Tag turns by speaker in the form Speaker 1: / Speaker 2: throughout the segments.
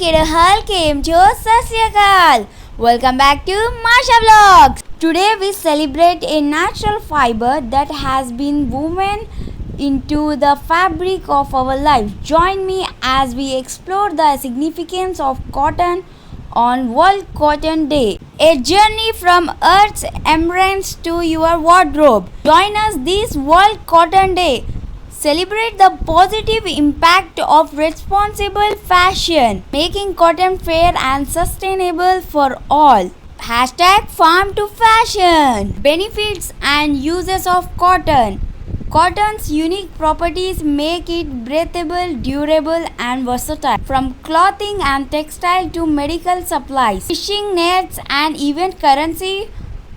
Speaker 1: Kirahal Kemjo Sasyakal. Welcome back to Masha Vlogs. Today we celebrate a natural fiber that has been woven into the fabric of our life. Join me as we explore the significance of cotton on World Cotton Day. A journey from Earth's embrace to your wardrobe. Join us this World Cotton Day. Celebrate the positive impact of responsible fashion, making cotton fair and sustainable for all. Hashtag Farm to Fashion. Benefits and uses of cotton. Cotton's unique properties make it breathable, durable and versatile. From clothing and textile to medical supplies, fishing nets and even currency,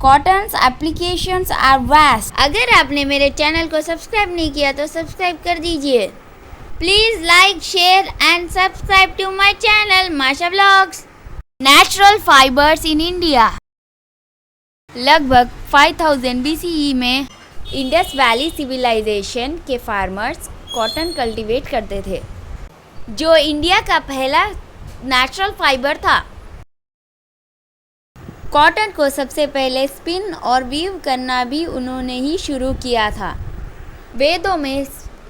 Speaker 1: cottons applications are vast. अगर आपने मेरे channel को subscribe नहीं किया तो subscribe कर दीजिए। Please like share and subscribe to my channel Masha vlogs. Natural fibres in India. लगभग 5000 BCE में इंडस वैली सिविलाइजेशन के फार्मर्स कॉटन कल्टीवेट करते थे, जो इंडिया का पहला नेचुरल फाइबर था। कॉटन को सबसे पहले स्पिन और वीव करना भी उन्होंने ही शुरू किया था। वेदों में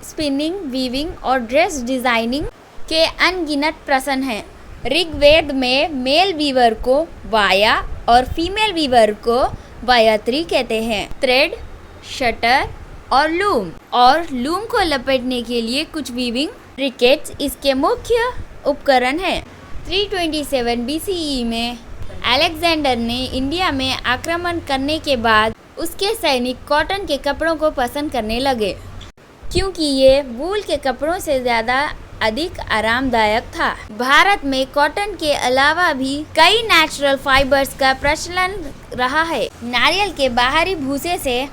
Speaker 1: स्पिनिंग, वीविंग और ड्रेस डिज़ाइनिंग के अनगिनत प्रश्न हैं। ऋग्वेद में मेल वीवर को वाया और फीमेल वीवर को वायात्री कहते हैं। थ्रेड, शटर और लूम को लपेटने के लिए कुछ वीविंग रिकेट्स इसके मुख्य उपकरण हैं। 327 BCE में अलेक्जेंडर ने इंडिया में आक्रमण करने के बाद उसके सैनिक कॉटन के कपड़ों को पसंद करने लगे, क्योंकि ये वूल के कपड़ों से ज़्यादा अधिक आरामदायक था। भारत में कॉटन के अलावा भी कई नेचुरल फाइबर्स का प्रचलन रहा है। नारियल के बाहरी भूसे से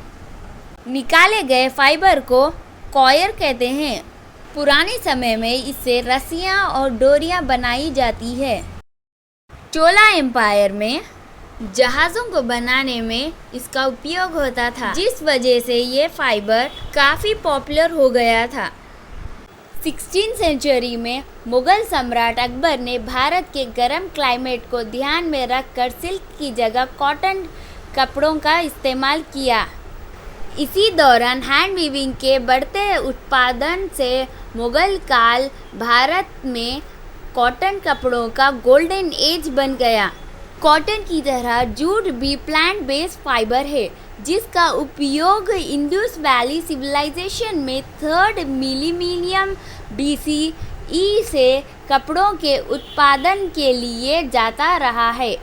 Speaker 1: निकाले गए फाइबर को कॉयर कहते हैं। पुराने समय में इससे रस्सियाँ और डोरियाँ बनाई जाती है। चोला एम्पायर में जहाज़ों को बनाने में इसका उपयोग होता था, जिस वजह से ये फाइबर काफ़ी पॉपुलर हो गया था। 16वीं सेंचुरी में मुग़ल सम्राट अकबर ने भारत के गर्म क्लाइमेट को ध्यान में रखकर सिल्क की जगह कॉटन कपड़ों का इस्तेमाल किया। इसी दौरान हैंड वीविंग के बढ़ते उत्पादन से मुग़ल काल भारत में कॉटन कपड़ों का गोल्डन एज बन गया। कॉटन की तरह जूट भी प्लांट बेस्ड फाइबर है, जिसका उपयोग इंडस वैली सिविलाइजेशन में 3rd मिलीनियम BCE से कपड़ों के उत्पादन के लिए जाता रहा है।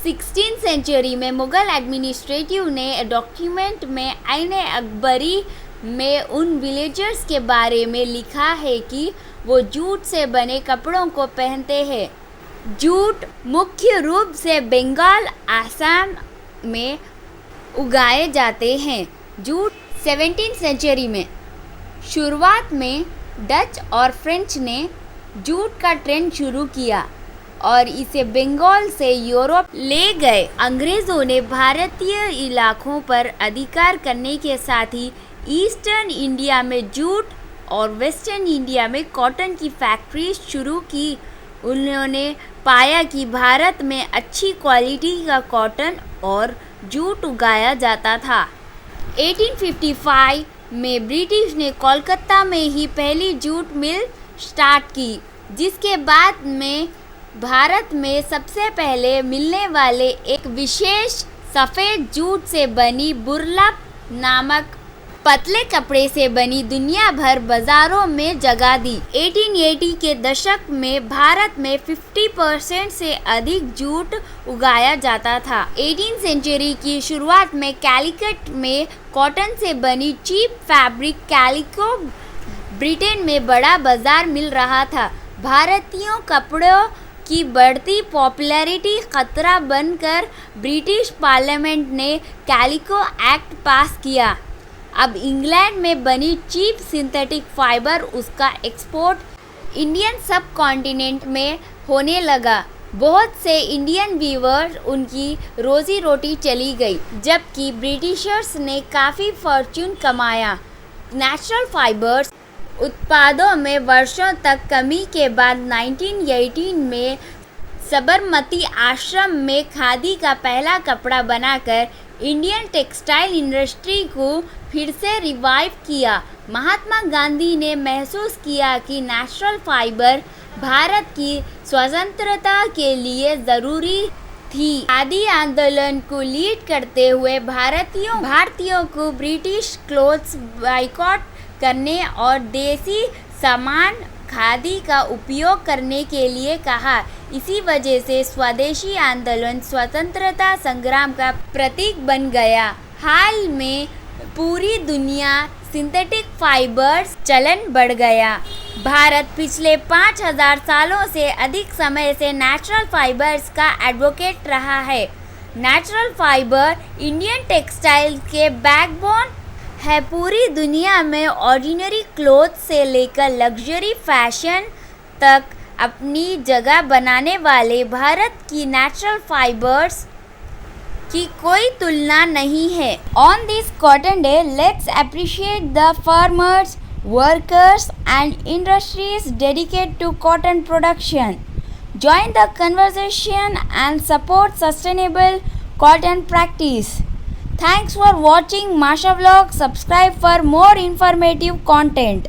Speaker 1: 16वीं सेंचुरी में मुग़ल एडमिनिस्ट्रेटिव ने डॉक्यूमेंट में आईन अकबरी में उन विलेजर्स के बारे में लिखा है कि वो जूट से बने कपड़ों को पहनते हैं। जूट मुख्य रूप से बंगाल, असम में उगाए जाते हैं। जूट 17वीं सेंचुरी में शुरुआत में डच और फ्रेंच ने जूट का ट्रेंड शुरू किया और इसे बंगाल से यूरोप ले गए। अंग्रेज़ों ने भारतीय इलाकों पर अधिकार करने के साथ ही ईस्टर्न इंडिया में जूट और वेस्टर्न इंडिया में कॉटन की फैक्ट्री शुरू की। उन्होंने पाया कि भारत में अच्छी क्वालिटी का कॉटन और जूट उगाया जाता था। 1855 में ब्रिटिश ने कोलकाता में ही पहली जूट मिल स्टार्ट की, जिसके बाद में भारत में सबसे पहले मिलने वाले एक विशेष सफ़ेद जूट से बनी बुरलप नामक पतले कपड़े से बनी दुनिया भर बाजारों में जगह दी। 1880 के दशक में भारत में 50% से अधिक जूट उगाया जाता था। 18वीं सेंचुरी की शुरुआत में कैलिकट में कॉटन से बनी चीप फैब्रिक कैलिको ब्रिटेन में बड़ा बाजार मिल रहा था। भारतीयों कपड़ों की बढ़ती पॉपुलैरिटी खतरा बनकर ब्रिटिश पार्लियामेंट ने कैलिको एक्ट पास किया। अब इंग्लैंड में बनी चीप सिंथेटिक फाइबर उसका एक्सपोर्ट इंडियन सब कॉन्टिनेंट में होने लगा। बहुत से इंडियन वीवर्स उनकी रोजी रोटी चली गई, जबकि ब्रिटिशर्स ने काफ़ी फॉर्च्यून कमाया। नेचुरल फाइबर्स उत्पादों में वर्षों तक कमी के बाद 1918 में साबरमती आश्रम में खादी का पहला कपड़ा बनाकर इंडियन टेक्सटाइल इंडस्ट्री को फिर से रिवाइव किया। महात्मा गांधी ने महसूस किया कि नेचुरल फाइबर भारत की स्वतंत्रता के लिए ज़रूरी थी। खादी आंदोलन को लीड करते हुए भारतीयों को ब्रिटिश क्लोथ्स बाइकॉट करने और देसी सामान खादी का उपयोग करने के लिए कहा। इसी वजह से स्वदेशी आंदोलन स्वतंत्रता संग्राम का प्रतीक बन गया। हाल में पूरी दुनिया सिंथेटिक फाइबर्स चलन बढ़ गया। भारत पिछले 5000 सालों से अधिक समय से नेचुरल फाइबर्स का एडवोकेट रहा है। नेचुरल फाइबर इंडियन टेक्सटाइल के बैकबोन है। पूरी दुनिया में ऑर्डिनरी क्लोथ से लेकर लग्जरी फैशन तक अपनी जगह बनाने वाले भारत की नेचुरल फाइबर्स की कोई तुलना नहीं है। On this Cotton Day, let's appreciate the farmers, workers and industries dedicated to cotton production. Join the conversation and support sustainable cotton practice. Thanks for watching Masha Vlog. Subscribe for more informative content.